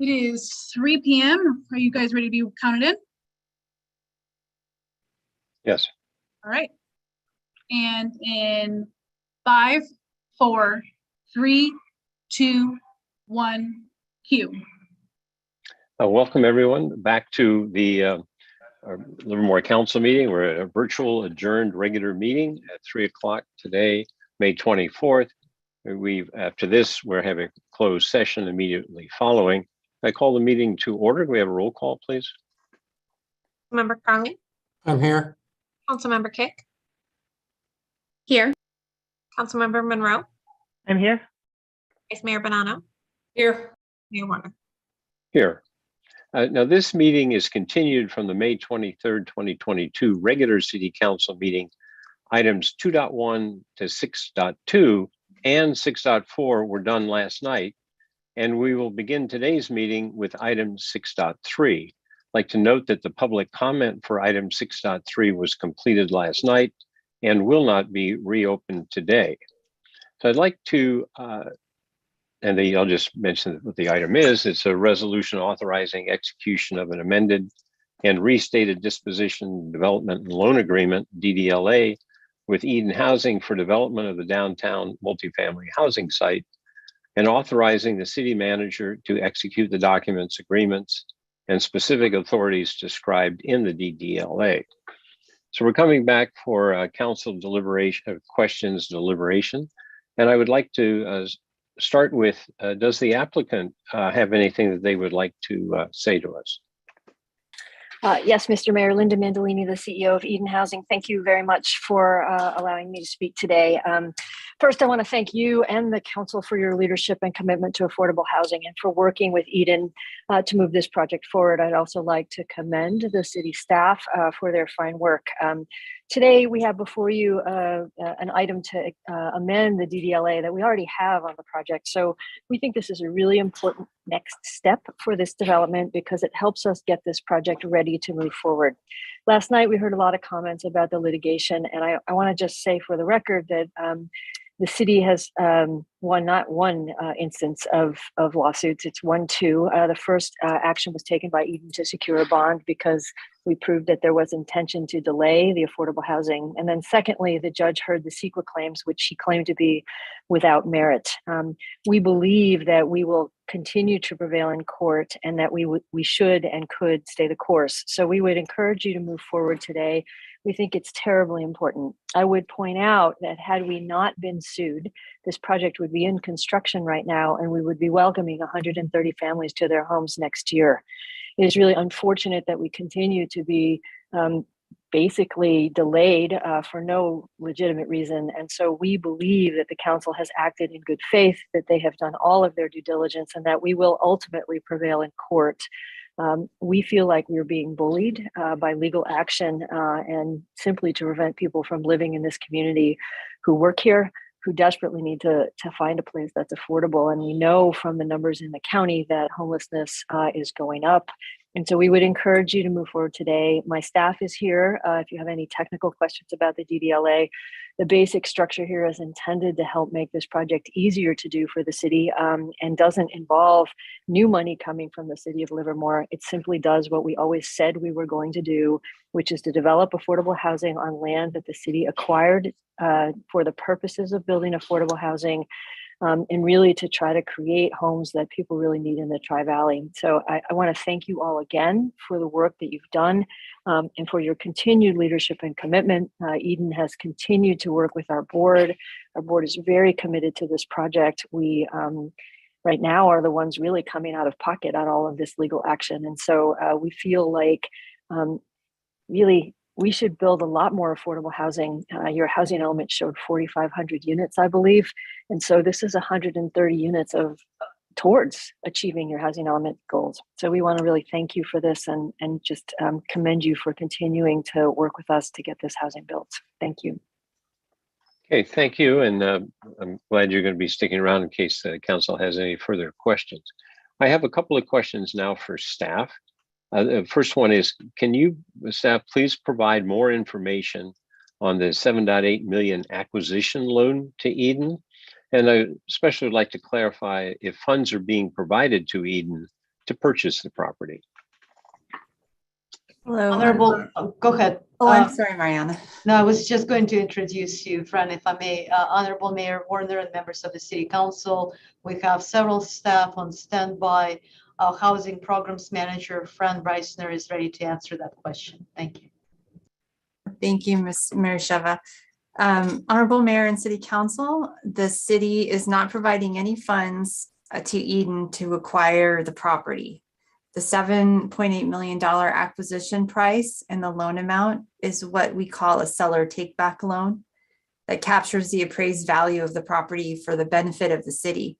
It is 3 p.m. Are you guys ready to be counted in? Yes. All right. And in 5, 4, 3, 2, 1, cue. Welcome everyone back to the our Livermore Council meeting. We're at a virtual adjourned regular meeting at 3 o'clock today, May 24th. After this, we're having a closed session immediately following. I call the meeting to order. Can we have a roll call, please? Member Carney? I'm here. Councilmember Kick? Here. Councilmember Monroe? I'm here. Vice Mayor Bonanno? Here. Mayor Warner? Here. Now, this meeting is continued from the May 23rd, 2022 regular City Council meeting. Items 2.1 to 6.2 and 6.4 were done last night, and we will begin today's meeting with item 6.3. I'd like to note that the public comment for item 6.3 was completed last night and will not be reopened today. So I'd like to I'll just mention what the item is. It's a resolution authorizing execution of an amended and restated disposition, development, and loan agreement, DDLA, with Eden Housing for development of the downtown multifamily housing site, and authorizing the city manager to execute the documents, agreements, and specific authorities described in the DDLA. So we're coming back for council deliberation, questions deliberation, and I would like to start with, does the applicant have anything that they would like to say to us? Yes, Mr. Mayor, Linda Mandolini, the CEO of Eden Housing. Thank you very much for allowing me to speak today. First, I want to thank you and the council for your leadership and commitment to affordable housing and for working with Eden to move this project forward. I'd also like to commend the city staff for their fine work. Today, we have before you an item to amend the DDLA that we already have on the project. So we think this is a really important next step for this development because it helps us get this project ready to move forward. Last night, we heard a lot of comments about the litigation, and I want to just say for the record that the city has won not one instance of lawsuits. It's won two. The first action was taken by Eden to secure a bond because we proved that there was intention to delay the affordable housing. And then secondly, the judge heard the CEQA claims, which she claimed to be without merit. We believe that we will continue to prevail in court and that we should and could stay the course. So we would encourage you to move forward today. We think it's terribly important. I would point out that had we not been sued, this project would be in construction right now and we would be welcoming 130 families to their homes next year. It is really unfortunate that we continue to be basically delayed for no legitimate reason. And so we believe that the council has acted in good faith, that they have done all of their due diligence, and that we will ultimately prevail in court. We feel like we're being bullied by legal action and simply to prevent people from living in this community who work here, who desperately need to find a place that's affordable. And we know from the numbers in the county that homelessness is going up. And so we would encourage you to move forward today. My staff is here. If you have any technical questions about the DDLA, the basic structure here is intended to help make this project easier to do for the city and doesn't involve new money coming from the city of Livermore. It simply does what we always said we were going to do, which is to develop affordable housing on land that the city acquired for the purposes of building affordable housing. And really to try to create homes that people really need in the Tri-Valley. So I want to thank you all again for the work that you've done and for your continued leadership and commitment. Eden has continued to work with our board. Our board is very committed to this project. We right now are the ones really coming out of pocket on all of this legal action. And so we feel like really we should build a lot more affordable housing. Your housing element showed 4,500 units, I believe. And so this is 130 units towards achieving your housing element goals. So we want to really thank you for this and just commend you for continuing to work with us to get this housing built. Thank you. Okay, thank you. And I'm glad you're going to be sticking around in case the council has any further questions. I have a couple of questions now for staff. The first one is, can you, staff, please provide more information on the 7.8 million acquisition loan to Eden? And I especially would like to clarify if funds are being provided to Eden to purchase the property. Hello. Honorable, go ahead. Oh, I'm sorry, Mariana. No, I was just going to introduce you, Fran, if I may. Honorable Mayor Warner and members of the City Council. We have several staff on standby. Our Housing Programs Manager, Fran Breisner, is ready to answer that question. Thank you. Thank you, Ms. Marisheva. Honorable Mayor and City Council, the city is not providing any funds to Eden to acquire the property. The $7.8 million acquisition price and the loan amount is what we call a seller take-back loan that captures the appraised value of the property for the benefit of the city.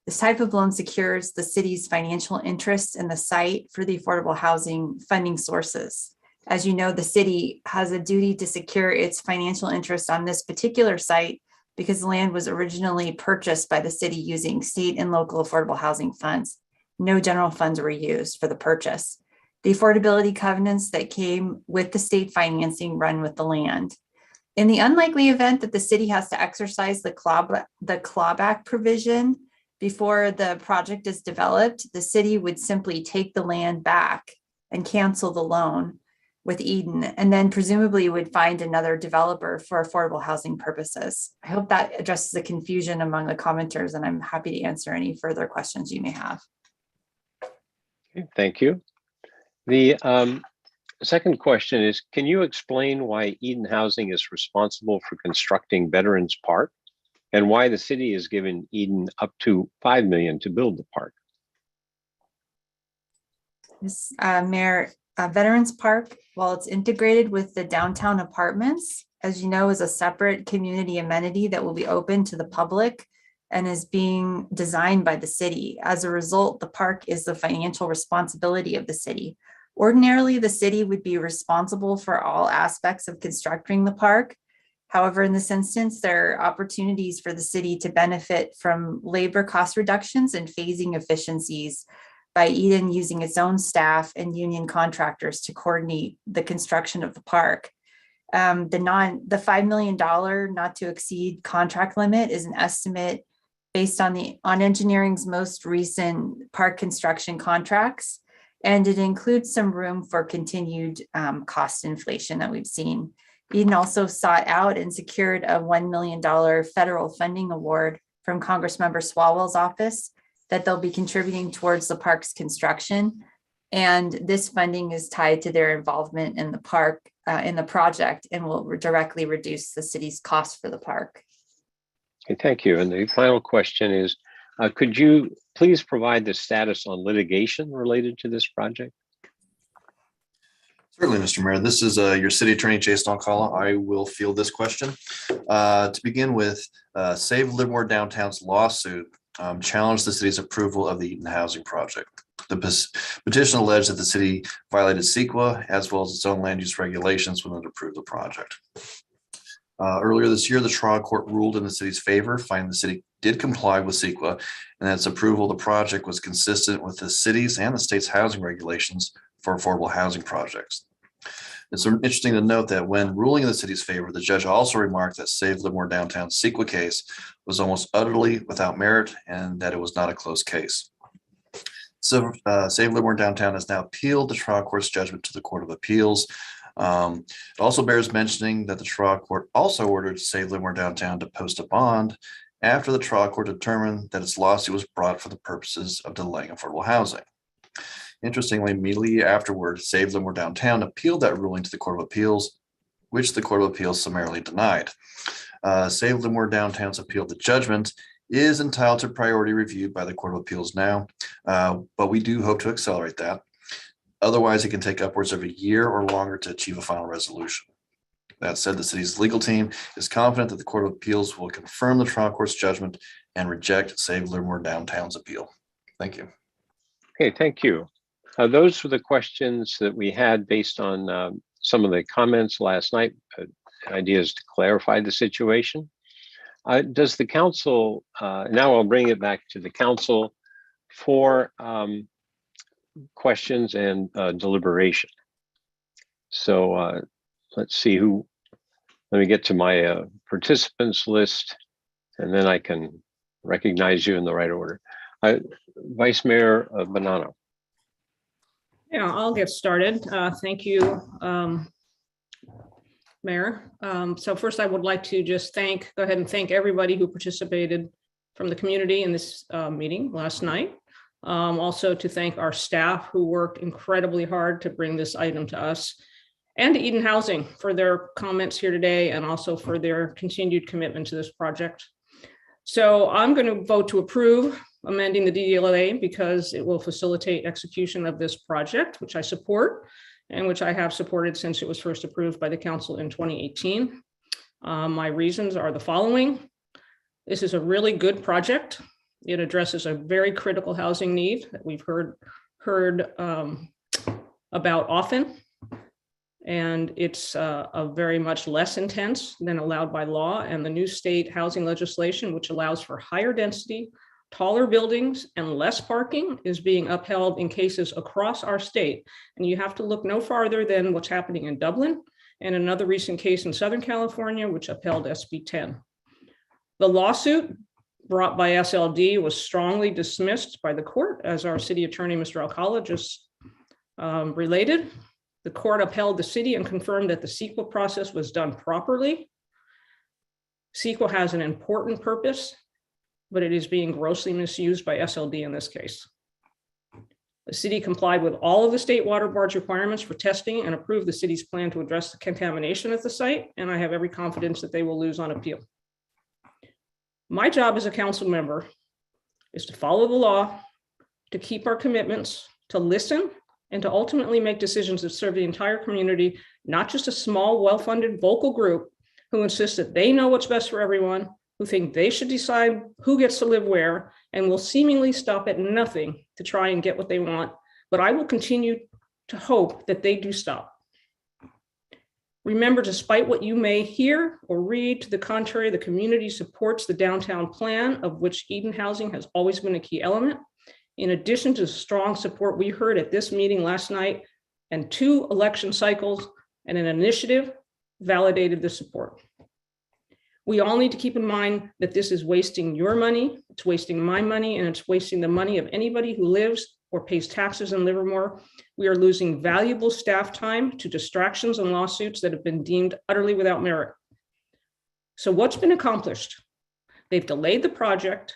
This type of loan secures the city's financial interest in the site for the affordable housing funding sources. As you know, the city has a duty to secure its financial interest on this particular site because the land was originally purchased by the city using state and local affordable housing funds. No general funds were used for the purchase. The affordability covenants that came with the state financing run with the land. In the unlikely event that the city has to exercise the clawback provision before the project is developed, the city would simply take the land back and cancel the loan with Eden, and then presumably would find another developer for affordable housing purposes. I hope that addresses the confusion among the commenters, and I'm happy to answer any further questions you may have. Okay, thank you. The second question is, can you explain why Eden Housing is responsible for constructing Veterans Park and why the city has given Eden up to $5 million to build the park? Ms. Mayor, Veterans Park, while it's integrated with the downtown apartments, as you know, is a separate community amenity that will be open to the public and is being designed by the city. As a result, the park is the financial responsibility of the city. Ordinarily, the city would be responsible for all aspects of constructing the park. However, in this instance, there are opportunities for the city to benefit from labor cost reductions and phasing efficiencies by Eden using its own staff and union contractors to coordinate the construction of the park. The $5 million not to exceed contract limit is an estimate based on engineering's most recent park construction contracts, and it includes some room for continued cost inflation that we've seen. Eden also sought out and secured a $1 million federal funding award from Congressmember Swalwell's office that they'll be contributing towards the park's construction. And this funding is tied to their involvement in the park, in the project, and will directly reduce the city's cost for the park. Okay, thank you. And the final question is, could you please provide the status on litigation related to this project? Certainly, Mr. Mayor. This is your city attorney, Jason Alcala. I will field this question. To begin with, Save Livermore Downtown's lawsuit challenged the city's approval of the Eden Housing Project. The petition alleged that the city violated CEQA as well as its own land use regulations when it approved the project. Earlier this year, the trial court ruled in the city's favor, finding the city did comply with CEQA and that its approval of the project was consistent with the city's and the state's housing regulations for affordable housing projects. It's interesting to note that when ruling in the city's favor, the judge also remarked that Save Livermore Downtown's CEQA case was almost utterly without merit and that it was not a close case. So Save Livermore Downtown has now appealed the trial court's judgment to the Court of Appeals. It also bears mentioning that the trial court also ordered Save Livermore Downtown to post a bond after the trial court determined that its lawsuit was brought for the purposes of delaying affordable housing. Interestingly, immediately afterward, Save Livermore Downtown appealed that ruling to the Court of Appeals, which the Court of Appeals summarily denied. Save Livermore Downtown's appeal of the judgment is entitled to priority review by the Court of Appeals now, but we do hope to accelerate that. Otherwise, it can take upwards of a year or longer to achieve a final resolution. That said, the city's legal team is confident that the Court of Appeals will confirm the trial court's judgment and reject Save Livermore Downtown's appeal. Thank you. Okay, thank you. Those were the questions that we had based on some of the comments last night, ideas to clarify the situation. Does the council, now I'll bring it back to the council for questions and deliberation. So let's see let me get to my participants list and then I can recognize you in the right order. Vice Mayor Bonanno. Yeah, I'll get started. Thank you, Mayor. So first, I would like to just go ahead and thank everybody who participated from the community in this meeting last night. Also to thank our staff who worked incredibly hard to bring this item to us, and to Eden Housing for their comments here today, and also for their continued commitment to this project. So I'm going to vote to approve amending the DDLA because it will facilitate execution of this project, which I support and which I have supported since it was first approved by the council in 2018. My reasons are the following. This is a really good project. It addresses a very critical housing need that we've heard about often. And it's a very much less intense than allowed by law, and the new state housing legislation, which allows for higher density, taller buildings, and less parking, is being upheld in cases across our state. And you have to look no farther than what's happening in Dublin and another recent case in Southern California, which upheld SB 10. The lawsuit brought by SLD was strongly dismissed by the court, as our city attorney, Mr. Alcala, just related. The court upheld the city and confirmed that the CEQA process was done properly. CEQA has an important purpose, but it is being grossly misused by SLD in this case. The city complied with all of the state water board's requirements for testing and approved the city's plan to address the contamination at the site, and I have every confidence that they will lose on appeal. My job as a council member is to follow the law, to keep our commitments, to listen, and to ultimately make decisions that serve the entire community, not just a small, well-funded vocal group who insist that they know what's best for everyone, who think they should decide who gets to live where, and will seemingly stop at nothing to try and get what they want. But I will continue to hope that they do stop. Remember, despite what you may hear or read to the contrary, the community supports the downtown plan, of which Eden Housing has always been a key element. In addition to the strong support we heard at this meeting last night, and 2 election cycles and an initiative validated the support. We all need to keep in mind that this is wasting your money, it's wasting my money, and it's wasting the money of anybody who lives or pays taxes in Livermore. We are losing valuable staff time to distractions and lawsuits that have been deemed utterly without merit. So what's been accomplished? They've delayed the project,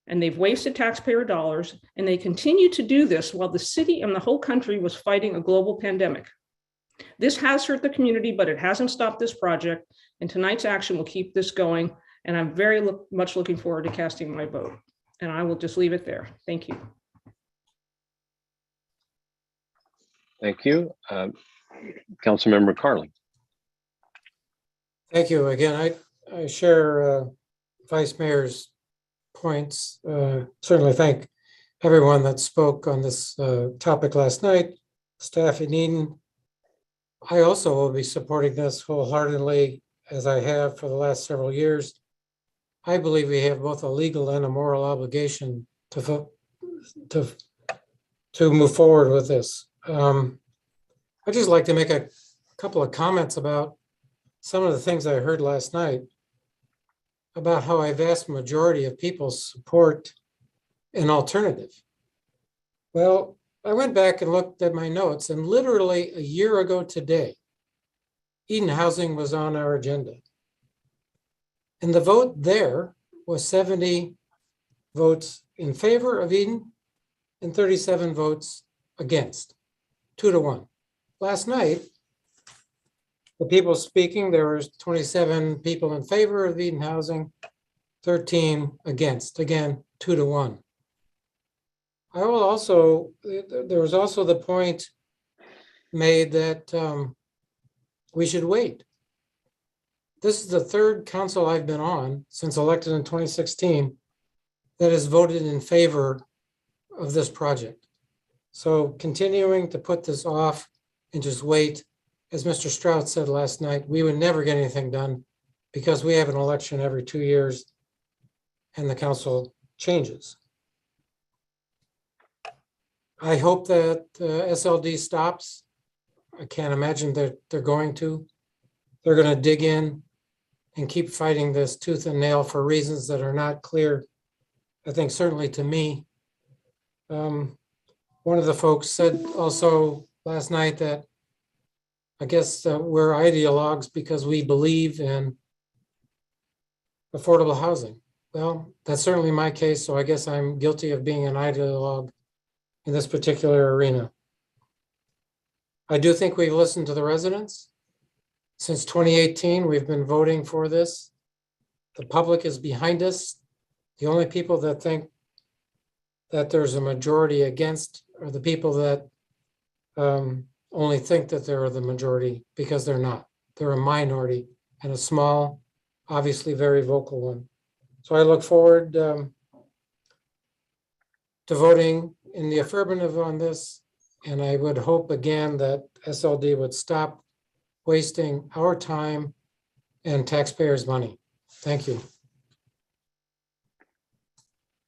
and they've wasted taxpayer dollars, and they continue to do this while the city and the whole country was fighting a global pandemic. This has hurt the community, but it hasn't stopped this project, and tonight's action will keep this going, and I'm very much looking forward to casting my vote. And I will just leave it there. Thank you. Thank you. Councilmember Carley. Thank you. Again, I share Vice Mayor's points. Certainly thank everyone that spoke on this topic last night, staff in Eden. I also will be supporting this wholeheartedly, as I have for the last several years. I believe we have both a legal and a moral obligation to move forward with this. I'd just like to make a couple of comments about some of the things I heard last night about how a vast majority of people support an alternative. Well, I went back and looked at my notes, and literally a year ago today, Eden Housing was on our agenda. And the vote there was 70 votes in favor of Eden and 37 votes against, 2-1. Last night, the people speaking, there was 27 people in favor of Eden Housing, 13 against, again, 2-1. I will also, there was also the point made that we should wait. This is the third council I've been on since elected in 2016 that has voted in favor of this project. So continuing to put this off and just wait, as Mr. Strout said last night, we would never get anything done because we have an election every 2 years and the council changes. I hope that SLD stops. I can't imagine that they're going to. They're going to dig in and keep fighting this tooth and nail for reasons that are not clear, I think, certainly to me. one of the folks said also last night that I guess we're ideologues because we believe in affordable housing. Well, that's certainly my case, so I guess I'm guilty of being an ideologue in this particular arena. I do think we've listened to the residents. Since 2018, we've been voting for this. The public is behind us. The only people that think that there's a majority against are the people that only think that they're the majority, because they're not. They're a minority, and a small, obviously very vocal one. So I look forward to voting in the affirmative on this. And I would hope again that SLD would stop wasting our time and taxpayers' money. Thank you.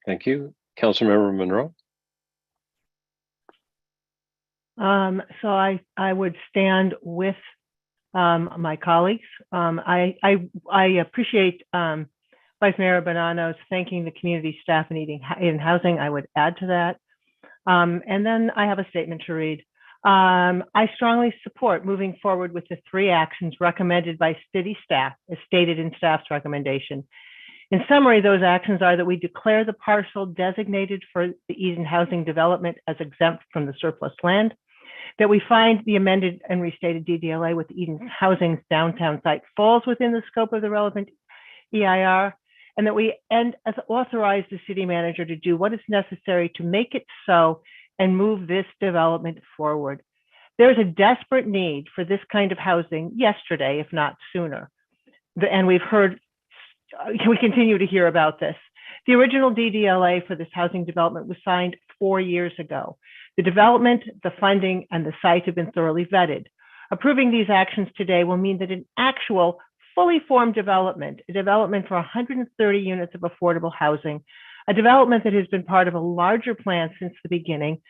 Thank you. Councilmember Monroe. So I would stand with my colleagues. I appreciate Vice Mayor Bonanno's thanking the community staff in Eden Housing. I would add to that. And then I have a statement to read. I strongly support moving forward with the 3 actions recommended by city staff, as stated in staff's recommendation. In summary, those actions are that we declare the parcel designated for the Eden Housing development as exempt from the surplus land, that we find the amended and restated DDLA with Eden Housing's downtown site falls within the scope of the relevant EIR, and that we authorize the city manager to do what is necessary to make it so and move this development forward. There's a desperate need for this kind of housing yesterday, if not sooner. And we continue to hear about this. The original DDLA for this housing development was signed 4 years ago. The development, the funding, and the site have been thoroughly vetted. Approving these actions today will mean that an actual fully formed development, a development for 130 units of affordable housing, a development that has been part of a larger plan since the beginning,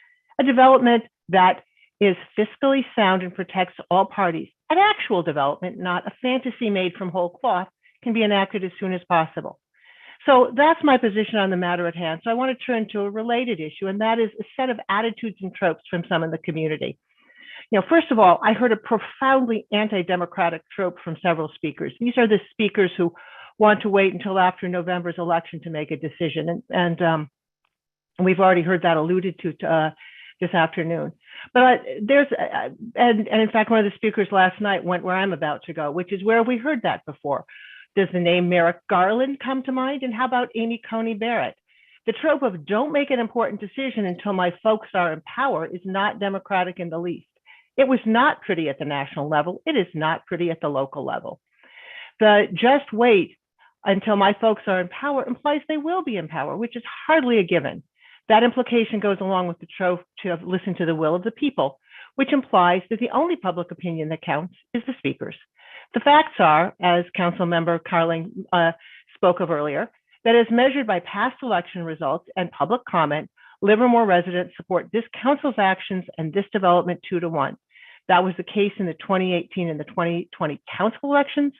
a development that is fiscally sound and protects all parties, an actual development, not a fantasy made from whole cloth, can be enacted as soon as possible. So that's my position on the matter at hand. So I want to turn to a related issue, and that is a set of attitudes and tropes from some in the community. First of all, I heard a profoundly anti-democratic trope from several speakers. These are the speakers who want to wait until after November's election to make a decision. And we've already heard that alluded to this afternoon. But and in fact, one of the speakers last night went where I'm about to go, which is where we heard that before. Does the name Merrick Garland come to mind? And how about Amy Coney Barrett? The trope of don't make an important decision until my folks are in power is not democratic in the least. It was not pretty at the national level. It is not pretty at the local level. The just wait until my folks are in power implies they will be in power, which is hardly a given. That implication goes along with the trope to listen to the will of the people, which implies that the only public opinion that counts is the speakers. The facts are, as Councilmember Carling spoke of earlier, that as measured by past election results and public comment, Livermore residents support this council's actions and this development 2-1. That was the case in the 2018 and the 2020 council elections.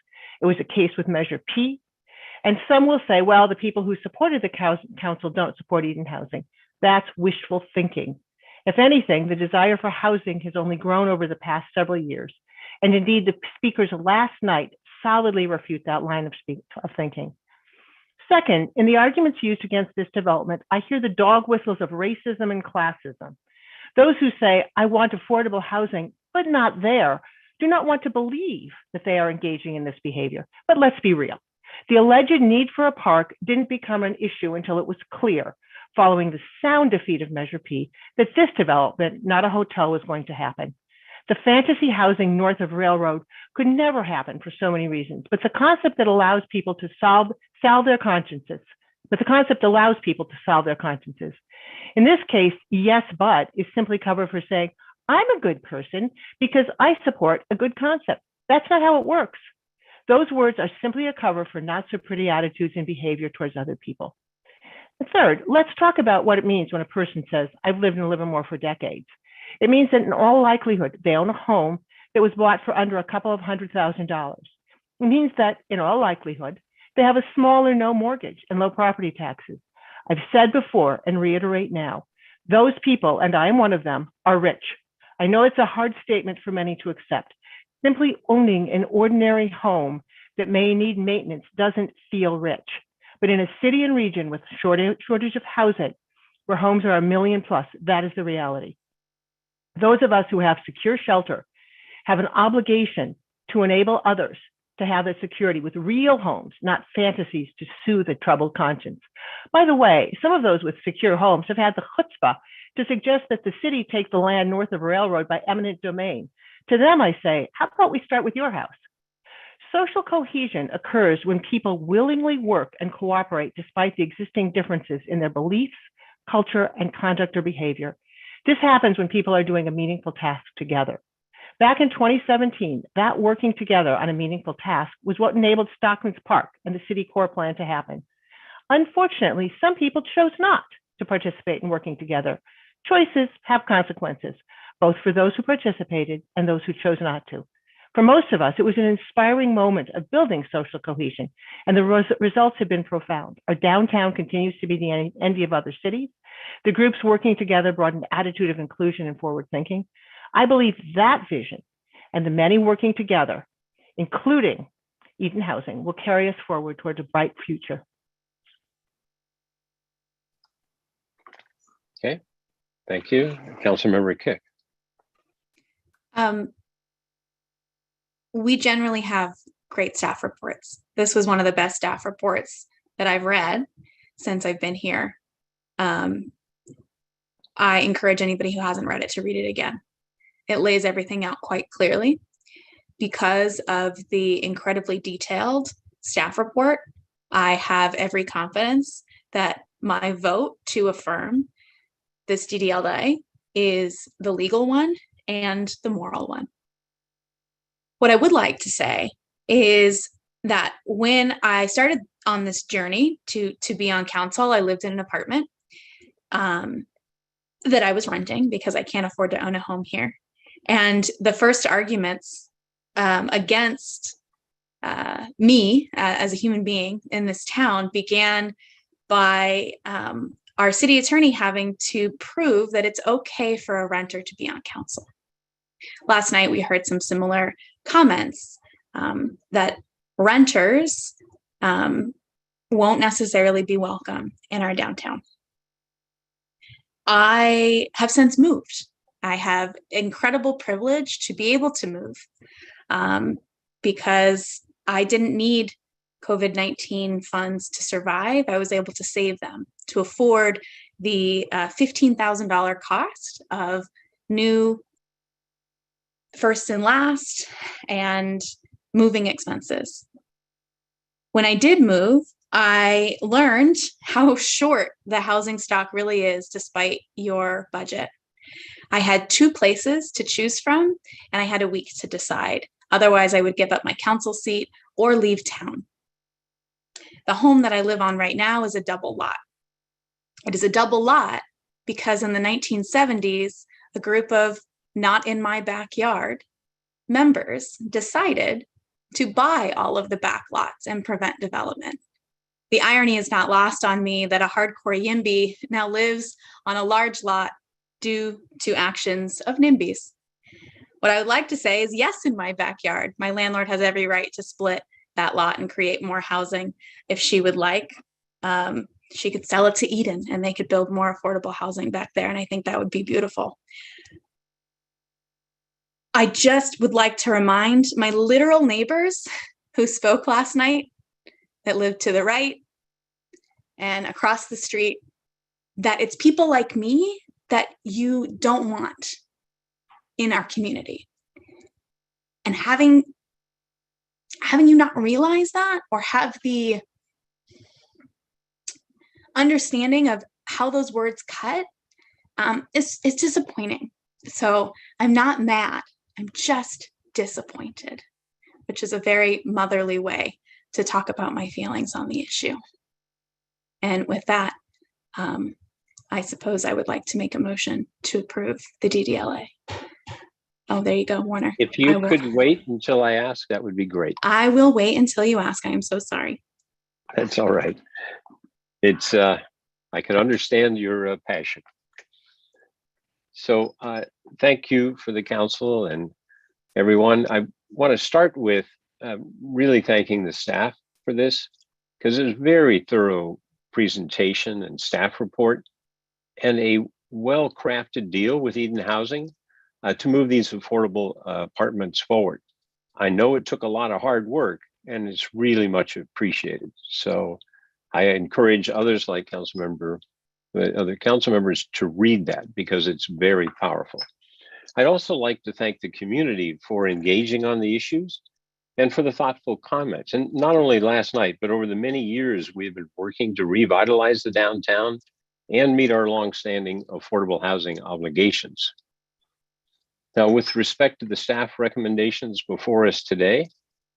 It was a case with Measure P. And some will say, well, the people who supported the council don't support Eden Housing. That's wishful thinking. If anything, the desire for housing has only grown over the past several years. And indeed, the speakers last night solidly refute that line of thinking. Second, in the arguments used against this development, I hear the dog whistles of racism and classism. Those who say, I want affordable housing, but not there, do not want to believe that they are engaging in this behavior. But let's be real. The alleged need for a park didn't become an issue until it was clear, following the sound defeat of Measure P, that this development, not a hotel, was going to happen. The fantasy housing north of Railroad could never happen for so many reasons, but the concept that allows people to salve their consciences. In this case, yes, but is simply cover for saying, I'm a good person because I support a good concept. That's not how it works. Those words are simply a cover for not so pretty attitudes and behavior towards other people. And third, let's talk about what it means when a person says, I've lived in Livermore for decades. It means that in all likelihood, they own a home that was bought for under a couple of $100,000. It means that in all likelihood, they have a small or no mortgage and low property taxes. I've said before and reiterate now, Those people, and I am one of them, are rich. I know it's a hard statement for many to accept. Simply owning an ordinary home that may need maintenance doesn't feel rich. But in a city and region with shortage of housing, where homes are $1 million plus, that is the reality. Those of us who have secure shelter have an obligation to enable others to have that security with real homes, not fantasies to soothe a troubled conscience. By the way, some of those with secure homes have had the chutzpah to suggest that the city take the land north of a railroad by eminent domain. To them, I say, how about we start with your house? Social cohesion occurs when people willingly work and cooperate despite the existing differences in their beliefs, culture, and conduct or behavior. This happens when people are doing a meaningful task together. Back in 2017, that working together on a meaningful task was what enabled Stockman's Park and the city core plan to happen. Unfortunately, some people chose not to participate in working together. Choices have consequences, both for those who participated and those who chose not to. For most of us, it was an inspiring moment of building social cohesion, and the results have been profound. Our downtown continues to be the envy of other cities. The groups working together brought an attitude of inclusion and forward thinking. I believe that vision and the many working together, including Eden Housing, will carry us forward towards a bright future. Okay, thank you. Councilmember Kick. We generally have great staff reports. This was one of the best staff reports that I've read since I've been here. I encourage anybody who hasn't read it to read it again. It lays everything out quite clearly. Because of the incredibly detailed staff report, I have every confidence that my vote to affirm this DDLA is the legal one and the moral one. What I would like to say is that when I started on this journey to be on council, I lived in an apartment that I was renting because I can't afford to own a home here. And the first arguments against me as a human being in this town began by our city attorney having to prove that it's okay for a renter to be on council. Last night, we heard some similar comments that renters won't necessarily be welcome in our downtown. I have since moved. I have incredible privilege to be able to move because I didn't need COVID-19 funds to survive. I was able to save them to afford the $15,000 cost of new first and last and moving expenses. When I did move, I learned how short the housing stock really is despite your budget. I had 2 places to choose from, and I had a week to decide. Otherwise, I would give up my council seat or leave town. The home that I live on right now is a double lot. It is a double lot because in the 1970s, a group of not in my backyard members decided to buy all of the back lots and prevent development. The irony is not lost on me that a hardcore YIMBY now lives on a large lot due to actions of NIMBYs. What I would like to say is yes, in my backyard, my landlord has every right to split that lot and create more housing if she would like. She could sell it to Eden and they could build more affordable housing back there. And I think that would be beautiful. I just would like to remind my literal neighbors who spoke last night that live to the right and across the street that it's people like me that you don't want in our community. And having you not realize that or have the understanding of how those words cut, it's disappointing. So I'm not mad. I'm just disappointed, which is a very motherly way to talk about my feelings on the issue. And with that, I suppose I would like to make a motion to approve the DDLA. Oh, there you go, Warner. If you could wait until I ask, that would be great. I will wait until you ask. I am so sorry. That's all right. It's, I can understand your passion. So thank you for the council and everyone. I want to start with really thanking the staff for this, because it's a very thorough presentation and staff report and a well-crafted deal with Eden Housing to move these affordable apartments forward. I know it took a lot of hard work and it's really much appreciated. So I encourage others like other council members to read that because it's very powerful. I'd also like to thank the community for engaging on the issues and for the thoughtful comments. And not only last night, but over the many years we've been working to revitalize the downtown and meet our longstanding affordable housing obligations. Now, with respect to the staff recommendations before us today,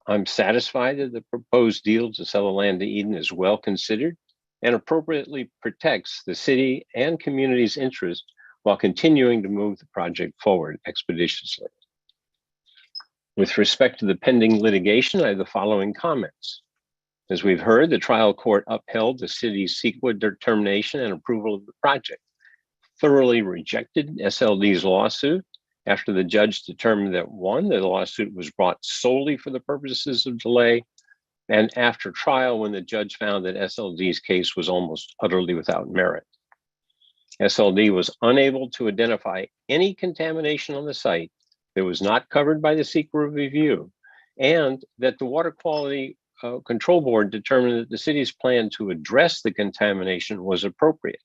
I'm satisfied that the proposed deal to sell the land to Eden is well considered and appropriately protects the city and community's interest while continuing to move the project forward expeditiously. With respect to the pending litigation, I have the following comments. As we've heard, the trial court upheld the city's CEQA determination and approval of the project, thoroughly rejected SLD's lawsuit after the judge determined that one, the lawsuit was brought solely for the purposes of delay, and after trial when the judge found that SLD's case was almost utterly without merit. SLD was unable to identify any contamination on the site that was not covered by the CEQA review, and that the Water Quality Control Board determined that the city's plan to address the contamination was appropriate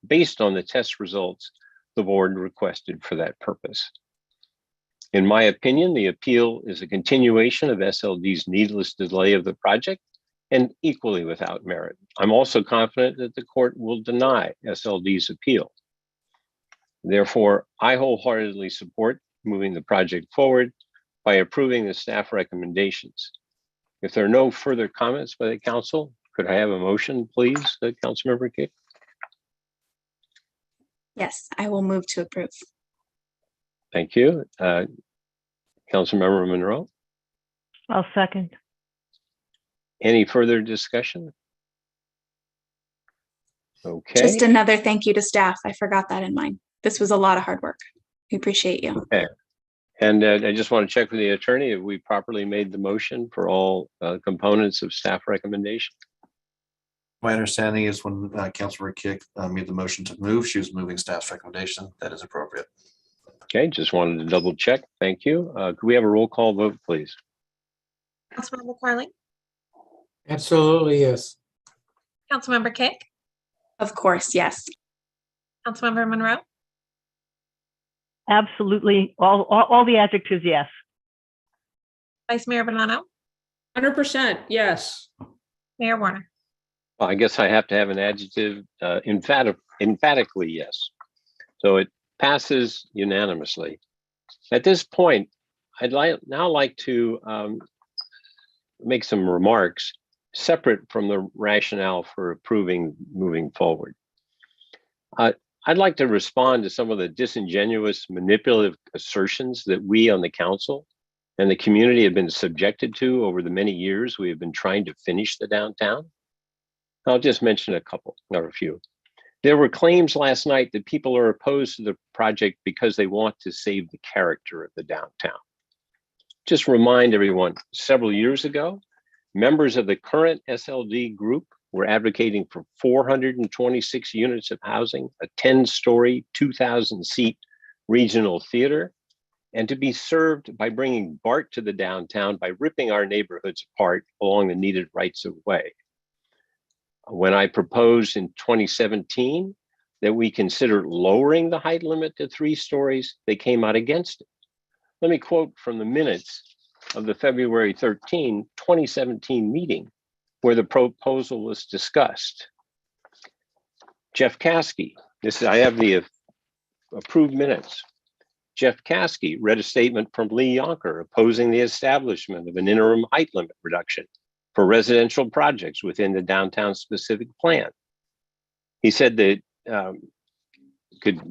based on the test results the board requested for that purpose. In my opinion, the appeal is a continuation of SLD's needless delay of the project and equally without merit. I'm also confident that the court will deny SLD's appeal. Therefore, I wholeheartedly support moving the project forward by approving the staff recommendations. If there are no further comments by the council, could I have a motion, please, Councilmember Kick? Yes, I will move to approve. Thank you. Councilmember Monroe, I'll second. any further discussion? Okay. Just another thank you to staff. I forgot that in mine. This was a lot of hard work. We appreciate you. Okay. And I just want to check with the attorney if we properly made the motion for all components of staff recommendation. My understanding is when Councilmember Kick made the motion to move, she was moving staff's recommendation. That is appropriate. Okay, just wanted to double check. Thank you. Could we have a roll call vote, please? Councilmember Carling, Absolutely, yes. Councilmember Kick, Of course, yes. Councilmember Monroe, Absolutely. All the adjectives, yes. Vice Mayor Bonanno, 100% yes. Mayor Warner. Well, I guess I have to have an adjective, emphatically yes. So it passes unanimously. At this point, I'd now like to make some remarks separate from the rationale for approving moving forward. I'd like to respond to some of the disingenuous, manipulative assertions that we on the council and the community have been subjected to over the many years we have been trying to finish the downtown. I'll just mention a couple, or a few. There were claims last night that people are opposed to the project because they want to save the character of the downtown. Just remind everyone, several years ago, members of the current SLD group were advocating for 426 units of housing, a 10-story, 2,000-seat regional theater, and to be served by bringing BART to the downtown by ripping our neighborhoods apart along the needed rights of way. When I proposed in 2017 that we consider lowering the height limit to 3 stories, they came out against it. Let me quote from the minutes of the February 13, 2017 meeting where the proposal was discussed. Jeff Caskey, I have the approved minutes. Jeff Caskey read a statement from Lee Yonker opposing the establishment of an interim height limit reduction for residential projects within the downtown specific plan. He said that could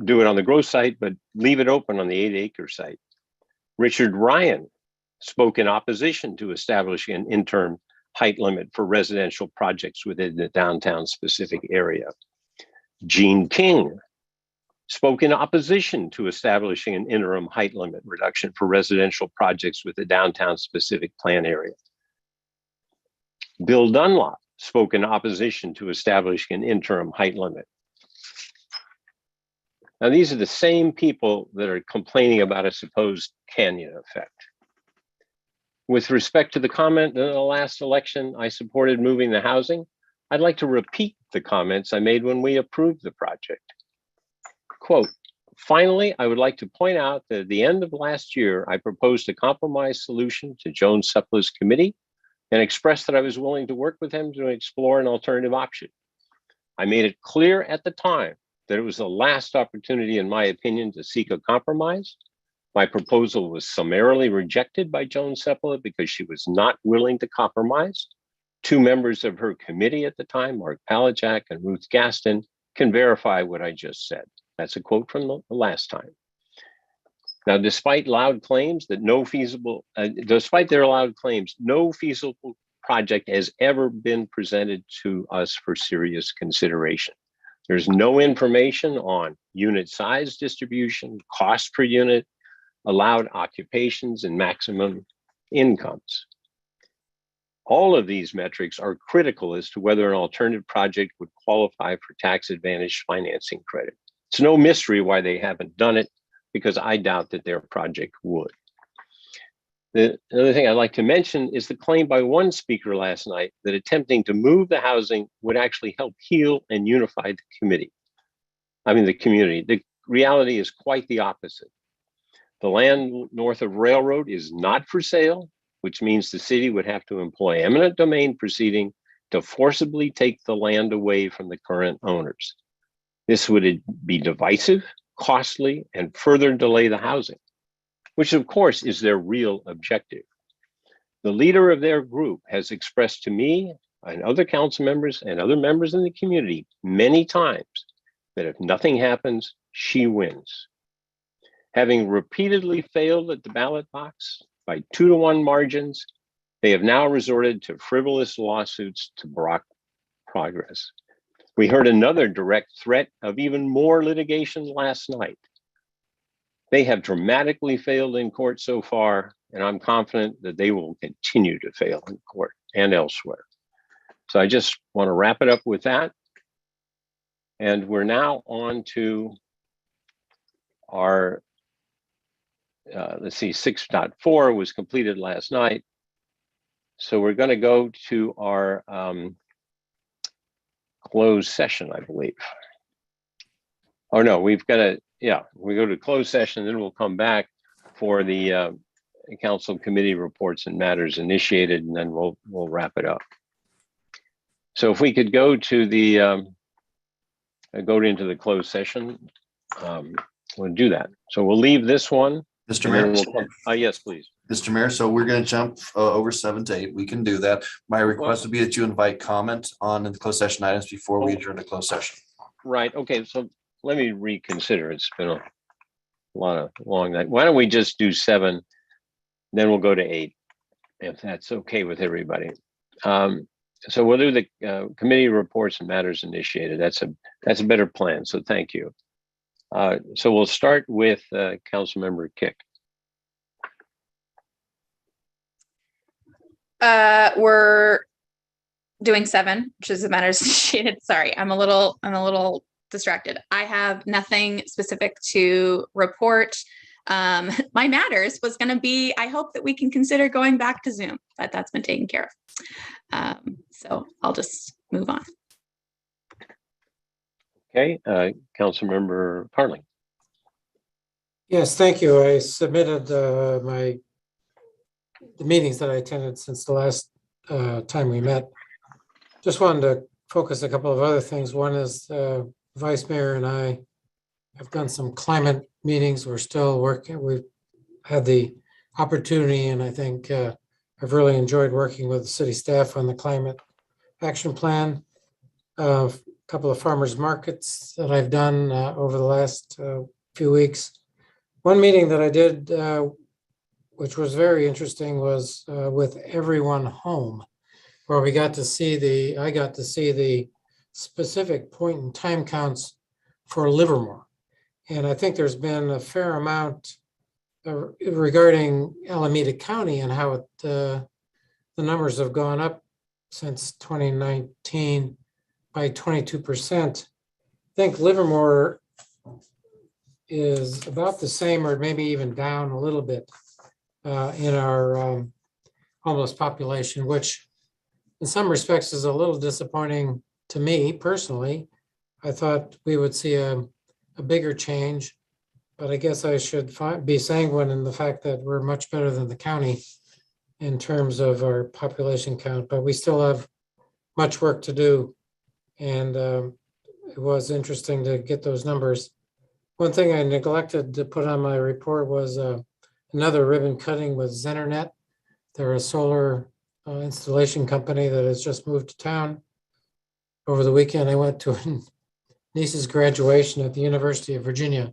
do it on the growth site, but leave it open on the 8-acre site. Richard Ryan spoke in opposition to establishing an interim height limit for residential projects within the downtown specific area. Gene King spoke in opposition to establishing an interim height limit reduction for residential projects with a downtown specific plan area. Bill Dunlop spoke in opposition to establishing an interim height limit. Now, these are the same people that are complaining about a supposed canyon effect. With respect to the comment in the last election, I supported moving the housing. I'd like to repeat the comments I made when we approved the project. Quote, finally, I would like to point out that at the end of last year, I proposed a compromise solution to Joan Sepla's committee and expressed that I was willing to work with him to explore an alternative option. I made it clear at the time that it was the last opportunity, in my opinion, to seek a compromise. My proposal was summarily rejected by Joan Sepla because she was not willing to compromise. Two members of her committee at the time, Mark Palachak and Ruth Gaston, can verify what I just said. That's a quote from the last time. Now, despite their loud claims, no feasible project has ever been presented to us for serious consideration. There's no information on unit size distribution, cost per unit, allowed occupations, and maximum incomes. All of these metrics are critical as to whether an alternative project would qualify for tax advantage financing credit. It's no mystery why they haven't done it, because I doubt that their project would. The other thing I'd like to mention is the claim by one speaker last night that attempting to move the housing would actually help heal and unify the community. The reality is quite the opposite. The land north of Railroad is not for sale, which means the city would have to employ eminent domain proceeding to forcibly take the land away from the current owners. This would be divisive, costly, and further delay the housing, which of course is their real objective. The leader of their group has expressed to me and other council members and other members in the community many times that if nothing happens, she wins. Having repeatedly failed at the ballot box by 2-to-1 margins, they have now resorted to frivolous lawsuits to block progress. We heard another direct threat of even more litigation last night. They have dramatically failed in court so far, and I'm confident that they will continue to fail in court and elsewhere. So I just want to wrap it up with that. And we're now on to our, 6.4 was completed last night. So we're going to go to our closed session, I believe. Oh no, we go to closed session, then we'll come back for the council committee reports and matters initiated, and then we'll wrap it up. So if we could go to the into the closed session, we'll do that. So we'll leave this one. Mr. Mayor. Yes, please. Mr. Mayor, so we're going to jump over 7 to 8. We can do that. My request would be that you invite comment on the closed session items before we adjourn to closed session. Right. Okay. So let me reconsider. It's been a lot of long night. Why don't we just do 7, then we'll go to 8, if that's okay with everybody. So we'll do the committee reports and matters initiated. That's a better plan. So thank you. So we'll start with Councilmember Kick. We're doing 7, which is the matters initiated. Sorry, I'm a little distracted. I have nothing specific to report. My matters was going to be, I hope that we can consider going back to Zoom, but that's been taken care of. So I'll just move on. Okay, Councilmember Carling. Yes, thank you. I submitted the meetings that I attended since the last time we met. Just wanted to focus a couple of other things. One is Vice Mayor and I have done some climate meetings. We're still working. We've had the opportunity, and I think I've really enjoyed working with the city staff on the climate action plan. A couple of farmers markets that I've done over the last few weeks. One meeting that I did, which was very interesting, was with Everyone Home, where I got to see the specific point in time counts for Livermore. And I think there's been a fair amount regarding Alameda County and how the numbers have gone up since 2019 by 22%. I think Livermore is about the same or maybe even down a little bit in our homeless population, which in some respects is a little disappointing to me personally. I thought we would see a bigger change, but I guess I should be sanguine in the fact that we're much better than the county in terms of our population count, but we still have much work to do. And it was interesting to get those numbers. One thing I neglected to put on my report was another ribbon cutting with Zenernet. They're a solar installation company that has just moved to town. Over the weekend, I went to a niece's graduation at the University of Virginia,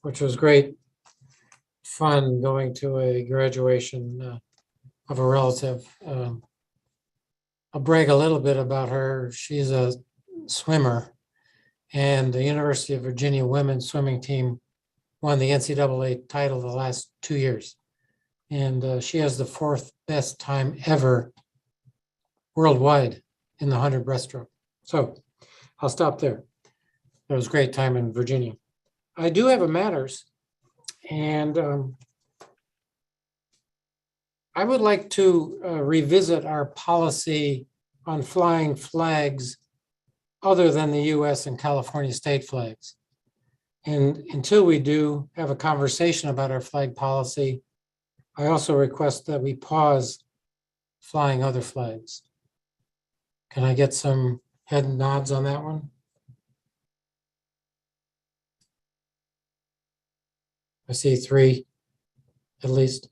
which was great fun going to a graduation of a relative. I'll brag a little bit about her. She's a swimmer, and the University of Virginia women's swimming team won the NCAA title the last 2 years. And she has the 4th best time ever worldwide in the 100 breaststroke. So I'll stop there. It was a great time in Virginia. I do have a matters, and I would like to revisit our policy on flying flags other than the US and California state flags. And until we do have a conversation about our flag policy, I also request that we pause flying other flags. Can I get some head nods on that one? I see 3 at least.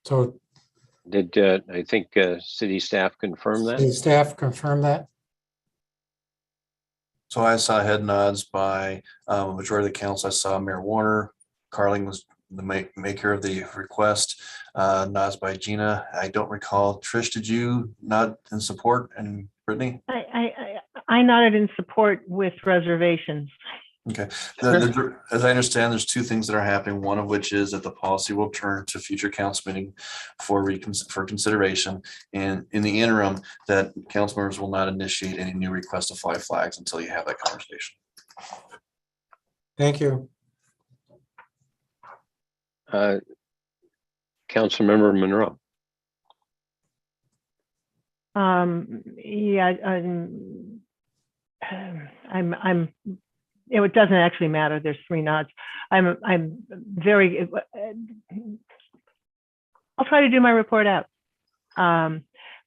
So Did I think city staff confirm that? city staff confirm that? So I saw head nods by a majority of the council. I saw Mayor Warner. Carling was the maker of the request. Nods by Gina. I don't recall. Trish, did you nod in support? And Brittany? I nodded in support with reservations. Okay. As I understand, there's 2 things that are happening. One of which is that the policy will turn to future council meeting for consideration. And in the interim, that council members will not initiate any new requests to fly flags until you have that conversation. Thank you. Councilmember Monroe. Yeah, I'm. It doesn't actually matter. There's 3 nods. I'm very. I'll try to do my report out.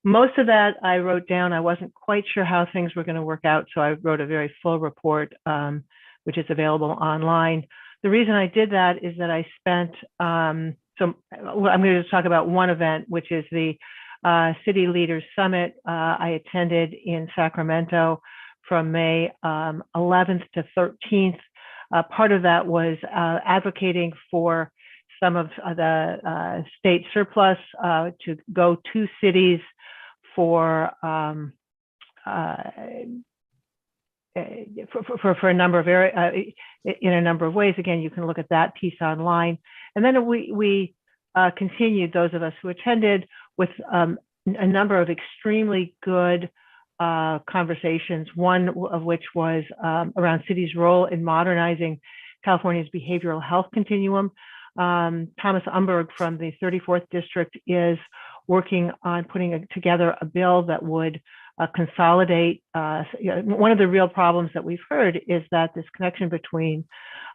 Most of that I wrote down. I wasn't quite sure how things were going to work out, so I wrote a very full report, which is available online. The reason I did that is that I spent. So I'm going to talk about one event, which is the City Leaders Summit. I attended in Sacramento from May 11th to 13th. Part of that was advocating for some of the state surplus to go to cities for a number of areas, in a number of ways. Again, you can look at that piece online. And then we continued, those of us who attended, with a number of extremely good conversations, one of which was around cities' role in modernizing California's behavioral health continuum. Thomas Umberg from the 34th District is working on putting together a bill that would consolidate. One of the real problems that we've heard is that this connection between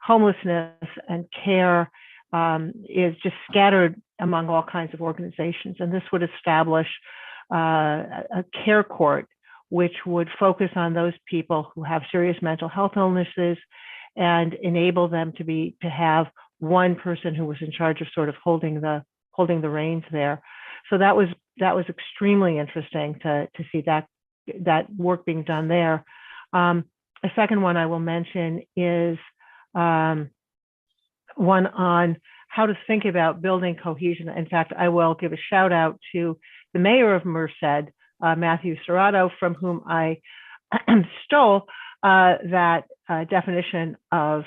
homelessness and care is just scattered among all kinds of organizations. And this would establish a care court, which would focus on those people who have serious mental health illnesses and enable them to have one person who was in charge of sort of holding the reins there. So that was extremely interesting to see that work being done there. A second one I will mention is one on how to think about building cohesion. In fact, I will give a shout out to the mayor of Merced, Matthew Serrato, from whom I stole that definition of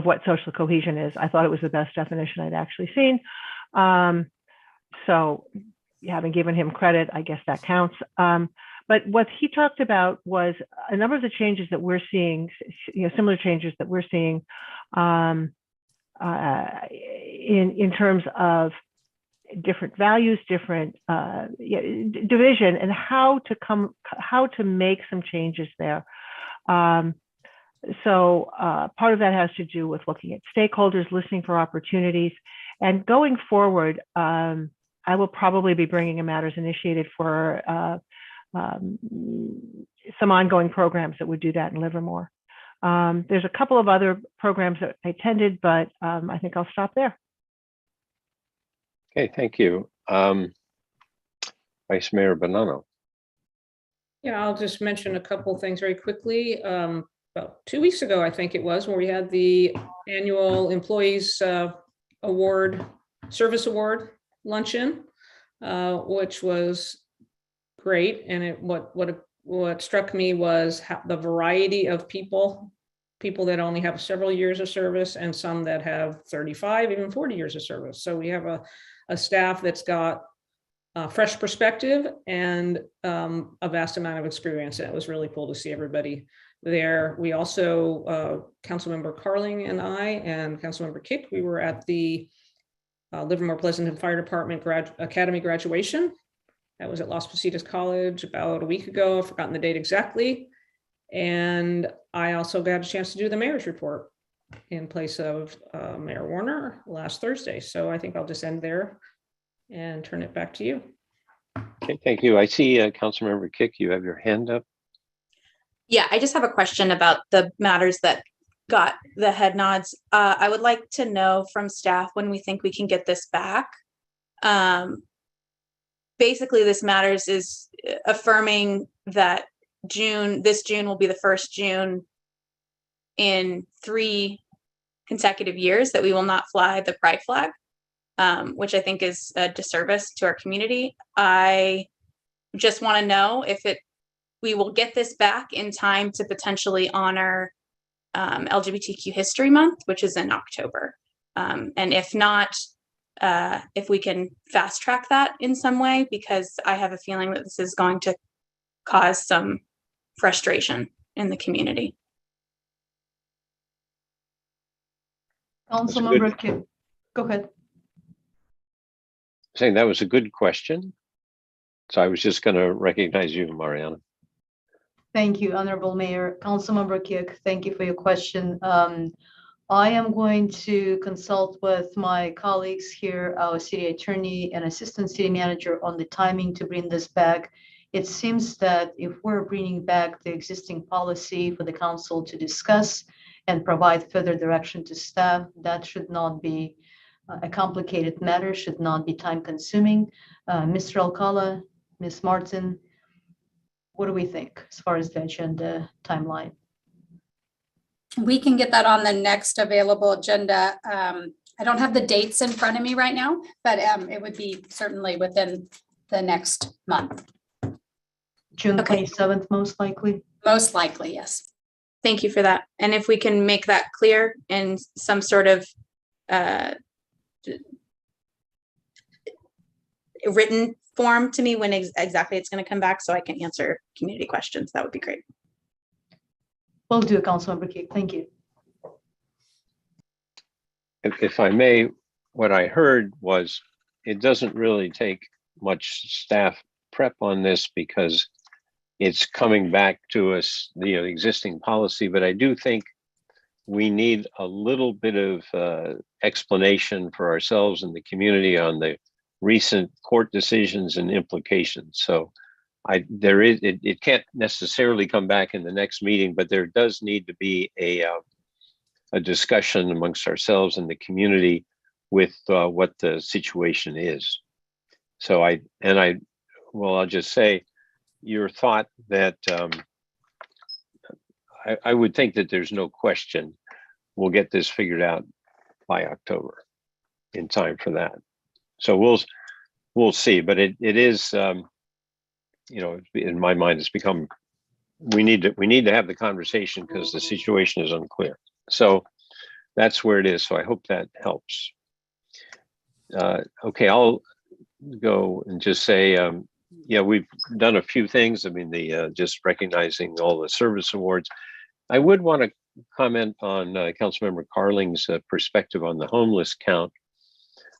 what social cohesion is. I thought it was the best definition I'd actually seen. So having given him credit, I guess that counts. But what he talked about was a number of the changes that we're seeing, similar changes that we're seeing in terms of different values, different division, and how to make some changes there. So part of that has to do with looking at stakeholders, listening for opportunities, and going forward, I will probably be bringing a matters initiated for some ongoing programs that would do that in Livermore. There's a couple of other programs that I attended, but I think I'll stop there. Okay, thank you. Vice Mayor Bonanno. Yeah, I'll just mention a couple of things very quickly. About 2 weeks ago, I think it was, where we had the annual Employees Award, Service Award luncheon, which was great. And what struck me was the variety of people that only have several years of service and some that have 35, even 40 years of service. So we have a staff that's got fresh perspective and a vast amount of experience. And it was really cool to see everybody there. We also, Councilmember Carling and I and Councilmember Kick, we were at the Livermore Pleasanton Fire Department Academy graduation. That was at Las Positas College about a week ago. I've forgotten the date exactly. And I also got a chance to do the mayor's report in place of Mayor Warner last Thursday. So I think I'll just end there and turn it back to you. Okay, thank you. I see Councilmember Kick, you have your hand up. Yeah, I just have a question about the matters that got the head nods. I would like to know from staff when we think we can get this back. Basically, this matters is affirming that this June will be the first June in 3 consecutive years that we will not fly the pride flag, which I think is a disservice to our community. I just want to know if we will get this back in time to potentially honor LGBTQ History Month, which is in October. And if not, if we can fast track that in some way, because I have a feeling that this is going to cause some frustration in the community. Councilmember Kidd, go ahead. Saying that was a good question. So I was just going to recognize you, Mariana. Thank you, Honorable Mayor. Councilmember Kick, thank you for your question. I am going to consult with my colleagues here, our city attorney and assistant city manager, on the timing to bring this back. It seems that if we're bringing back the existing policy for the council to discuss and provide further direction to staff, that should not be a complicated matter, should not be time consuming. Mr. Alcala, Ms. Martin, what do we think as far as the agenda timeline? We can get that on the next available agenda. I don't have the dates in front of me right now, but it would be certainly within the next month. June Okay. 27th, most likely? Most likely, yes. Thank you for that. And if we can make that clear in some sort of written form to me when exactly it's going to come back so I can answer community questions, that would be great. Will do, Councilmember Kick. Thank you. If I may, what I heard was it doesn't really take much staff prep on this because it's coming back to us, the existing policy, but I do think we need a little bit of explanation for ourselves and the community on the recent court decisions and implications. So it can't necessarily come back in the next meeting, but there does need to be a discussion amongst ourselves and the community with what the situation is. So I'll just say your thought that I would think that there's no question we'll get this figured out by October in time for that. So we'll see, but it is in my mind, it's become, we need to have the conversation because the situation is unclear. So that's where it is. So I hope that helps. Okay, I'll go and just say, yeah, we've done a few things. I mean, just recognizing all the service awards. I would want to comment on Councilmember Carling's perspective on the homeless count.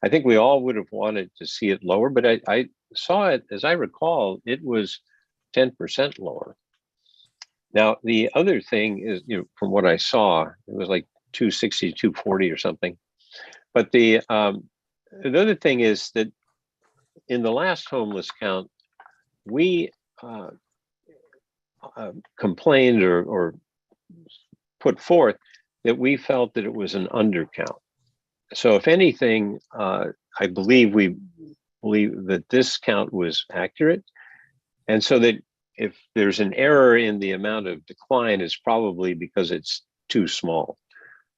I think we all would have wanted to see it lower, but I saw it, as I recall, it was 10% lower. Now, the other thing is, from what I saw, it was like 260, 240 or something. But the other thing is that in the last homeless count, we complained or put forth that we felt that it was an undercount. So if anything, I believe we believe that this count was accurate. And so that if there's an error in the amount of decline, it's probably because it's too small.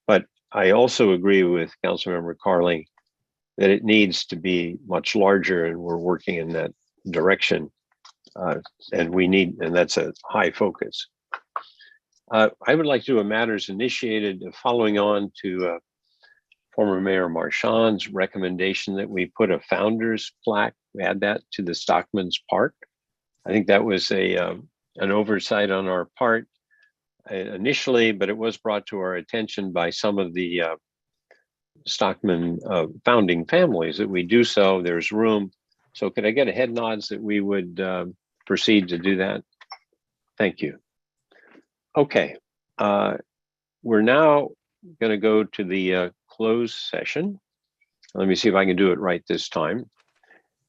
But I also agree with Councilmember Carling that it needs to be much larger, and we're working in that direction. And that's a high focus. I would like to do a matters initiated following on to former Mayor Marchand's recommendation that we put a founder's plaque, add that to the Stockman's Park. I think that was an oversight on our part initially, but it was brought to our attention by some of the Stockman founding families that we do so. There's room. So could I get a head nods that we would proceed to do that? Thank you. Okay, we're now going to go to the closed session. Let me see if I can do it right this time.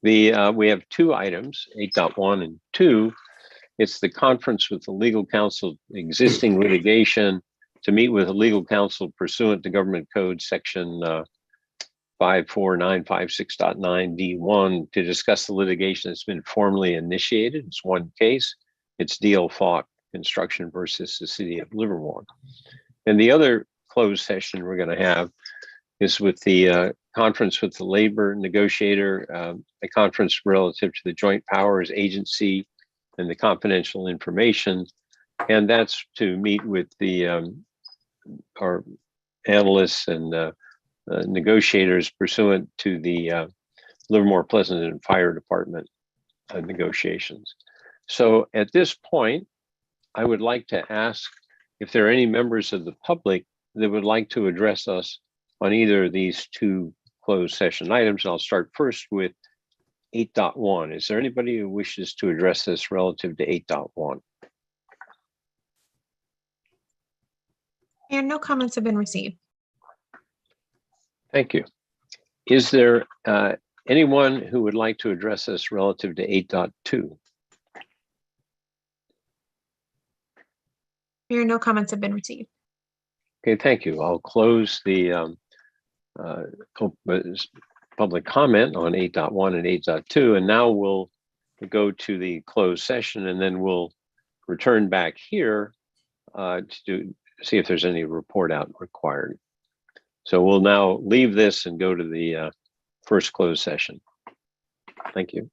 We have two items, 8.1 and 2. It's the conference with the legal counsel, existing litigation, to meet with a legal counsel pursuant to Government Code Section 54956.9 D1 to discuss the litigation that's been formally initiated. It's one case. It's D.L. Falk Construction versus the City of Livermore. And the other closed session we're going to have is with the conference with the labor negotiator, a conference relative to the Joint Powers Agency and the confidential information. And that's to meet with our analysts and negotiators pursuant to the Livermore, Pleasanton Fire Department negotiations. So at this point, I would like to ask if there are any members of the public that would like to address us on either of these two closed session items. And I'll start first with 8.1. Is there anybody who wishes to address this relative to 8.1? And no comments have been received. Thank you. Is there anyone who would like to address us relative to 8.2? Mayor, no comments have been received. Okay, thank you. I'll close the public comment on 8.1 and 8.2, and now we'll go to the closed session, and then we'll return back here to see if there's any report out required. So we'll now leave this and go to the first closed session. Thank you.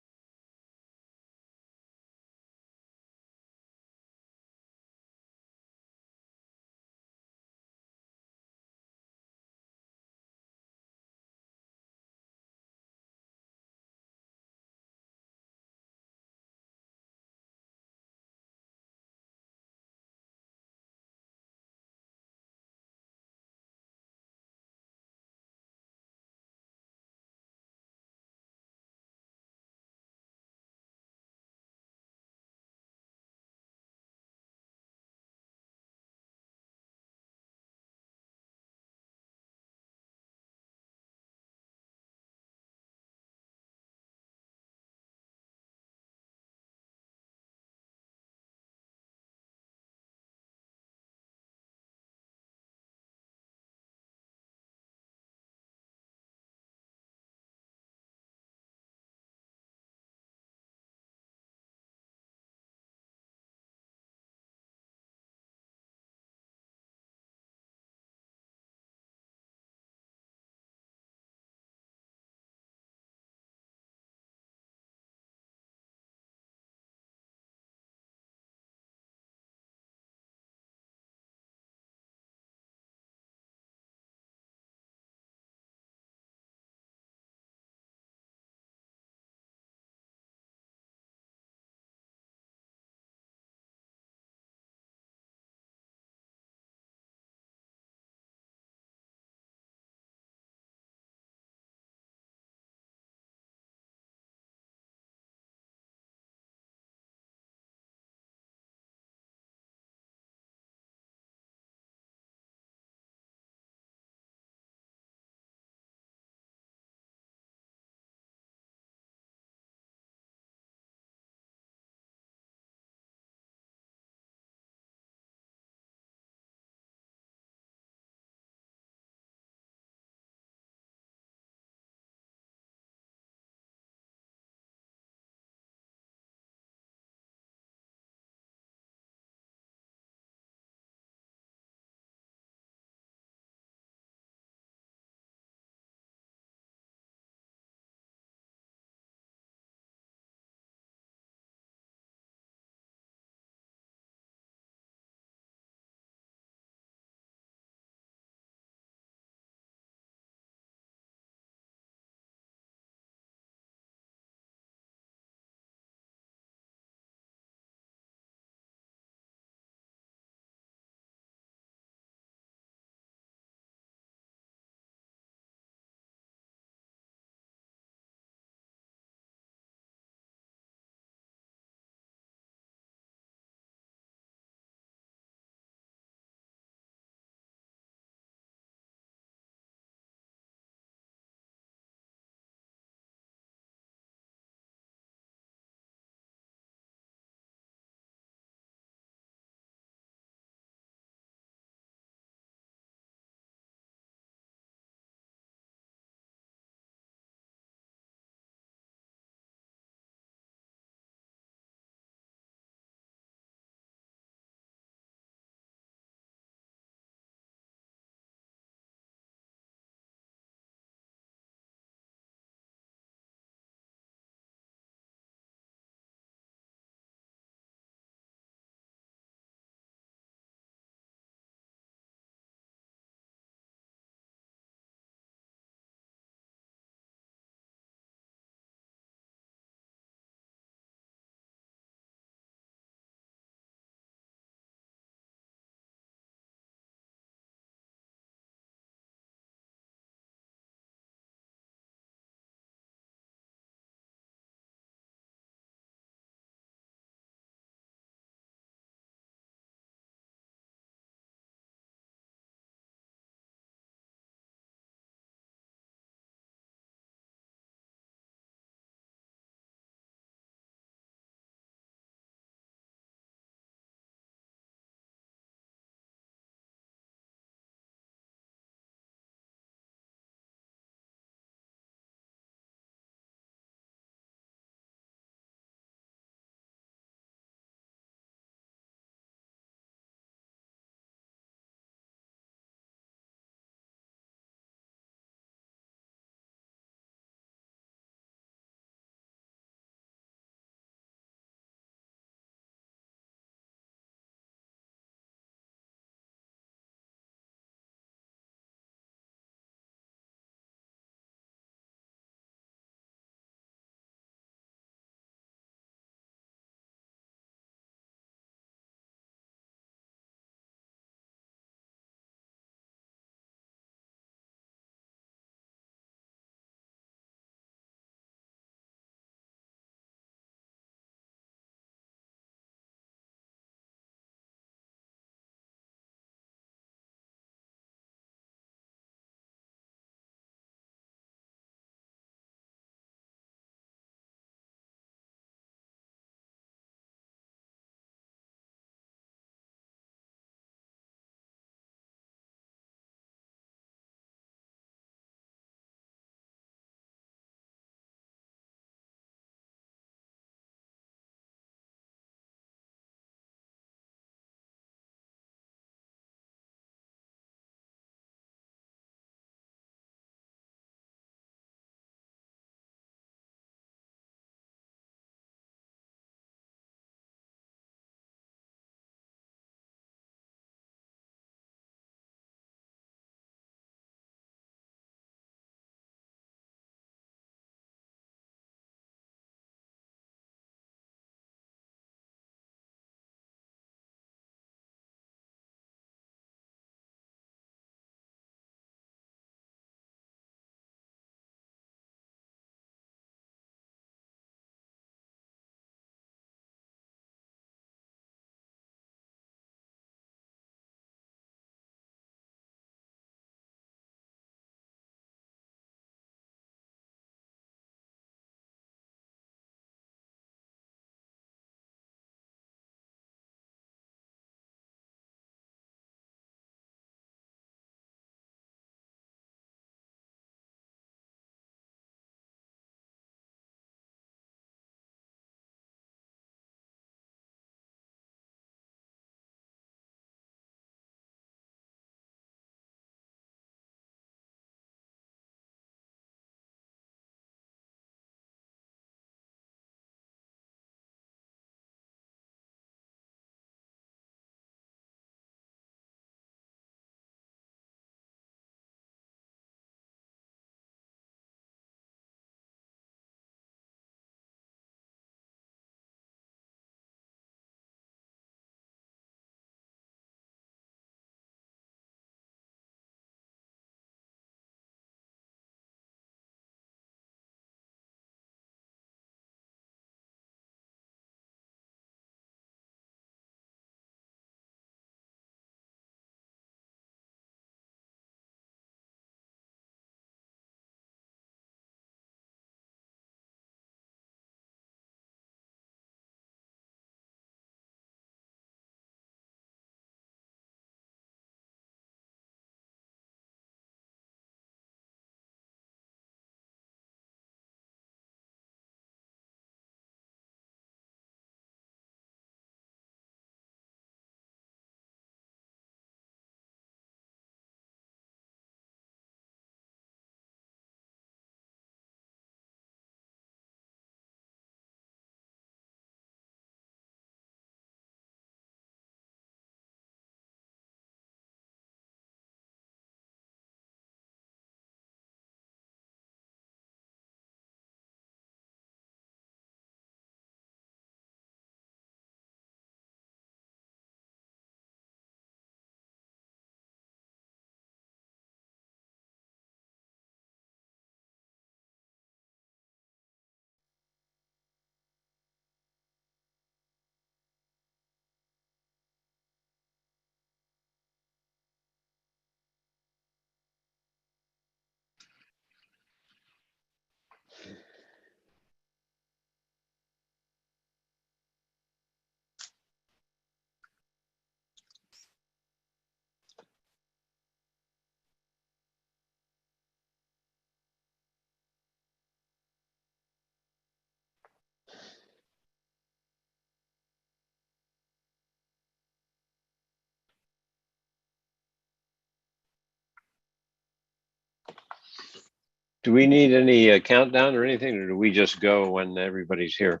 Do we need any countdown or anything, or do we just go when everybody's here?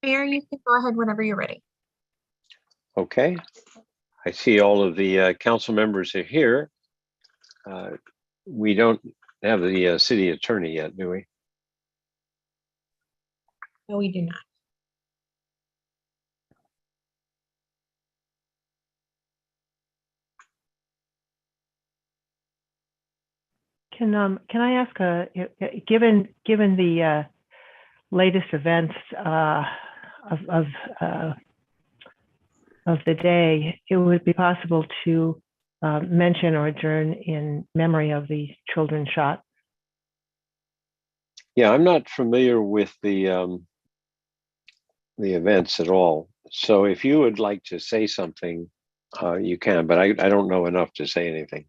Mayor, you can go ahead whenever you're ready. Okay. I see all of the council members are here. We don't have the city attorney yet, do we? No, we do not. Can I ask, given the latest events of the day, it would be possible to mention or adjourn in memory of the children shot? Yeah, I'm not familiar with the events at all. So if you would like to say something, you can, but I don't know enough to say anything.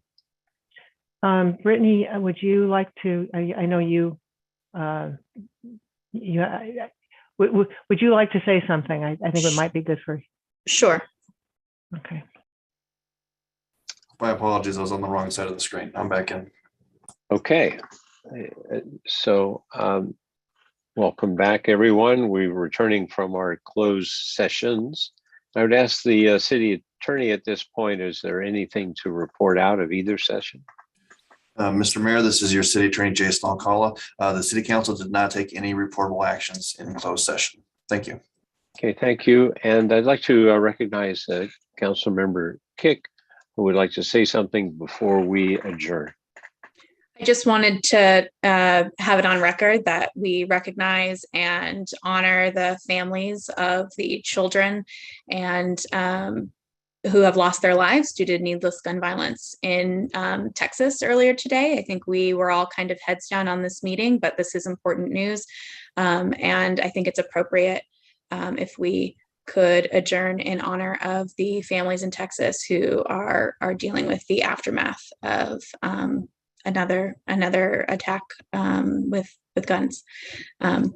Brittany, would you like to? I know you. Would you like to say something? I think it might be good for. Sure. Okay. My apologies, I was on the wrong side of the screen. I'm back in. Okay. So welcome back, everyone. We're returning from our closed sessions. I would ask the city attorney at this point, is there anything to report out of either session? Mr. Mayor, this is your city attorney, Jason Alcala. The city council did not take any reportable actions in closed session. Thank you. Okay, thank you. And I'd like to recognize Council Member Kick, who would like to say something before we adjourn. I just wanted to have it on record that we recognize and honor the families of the children and who have lost their lives due to needless gun violence in Texas earlier today. I think we were all kind of heads down on this meeting, but this is important news. And I think it's appropriate if we could adjourn in honor of the families in Texas who are dealing with the aftermath of another attack with guns.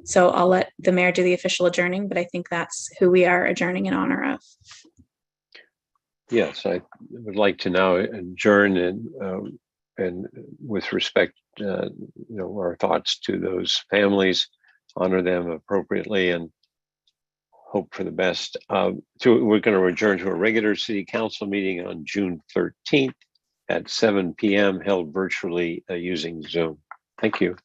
So I'll let the mayor do the official adjourning, but I think that's who we are adjourning in honor of. Yes, I would like to now adjourn and with respect, our thoughts to those families, honor them appropriately, and hope for the best. We're going to adjourn to a regular city council meeting on June 13th at 7 p.m. held virtually using Zoom. Thank you.